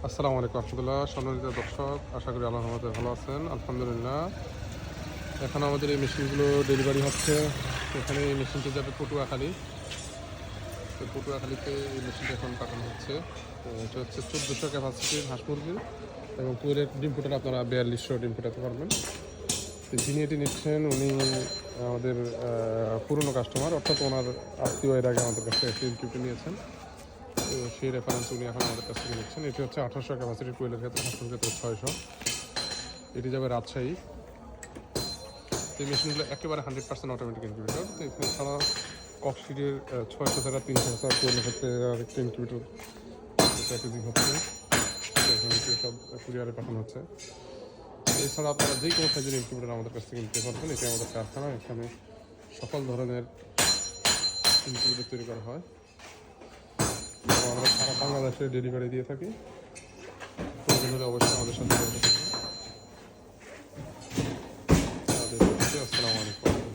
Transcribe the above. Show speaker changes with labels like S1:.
S1: আসসালামু আলাইকুম রহমতুল্লাহ। সম্মানিত দর্শক, আশা করি আল্লাহর রহমতে ভালো আছেন। আলহামদুলিল্লাহ। এখন আমাদের এই মেশিনগুলো ডেলিভারি হচ্ছে। এখানে এই মেশিনটি যাবে পটুয়াখালী। তো পটুয়াখালীতে এই মেশিনটা এখন পাঠানো হচ্ছে। তো এটা হচ্ছে 1400 ক্যাপাসিটির হাঁস মুরগির, এবং কুয়েলের ডিম ফুটার আপনারা 4200 ডিম ফুটাতে পারবেন। তো যিনি এটি নিচ্ছেন উনি আমাদের পুরনো কাস্টমার, অর্থাৎ ওনার আত্মীয় এর আগে আমাদের কাছ থেকে একটি ইনকিউবেটর নিয়েছেন। তো সেই রেফারেন্স উনি এখন আমাদের কাছ থেকে নিচ্ছেন। এটি হচ্ছে 1800 ক্যাপাসিটির কোয়েলের ক্ষেত্রে, হাঁসের ক্ষেত্রে 600। এটি যাবে রাজশাহী। এই মেশিনগুলো একেবারে 100% অটোমেটিক ইনকিউবেটর। তো এখানে ছাড়া ককশিটের 600 থেকে 300 কোয়েলের ক্ষেত্রে আরেকটি ইনকিউবেটর প্যাকেজিং হচ্ছে। এখানে সব কুরিয়ারে পাঠানো হচ্ছে। এছাড়া আপনারা যে কোনো সাইজের ইনকিউবেটর আমাদের কাছ থেকে নিতে পারবেন। এটি আমাদের কারখানা, এখানে সকল ধরনের ইনকিউবেটর তৈরি করা হয় এবং আমরা সারা বাংলাদেশে ডেলিভারি দিয়ে থাকি। প্রয়োজন হলে অবশ্যই আমাদের সাথে যোগাযোগ করুন।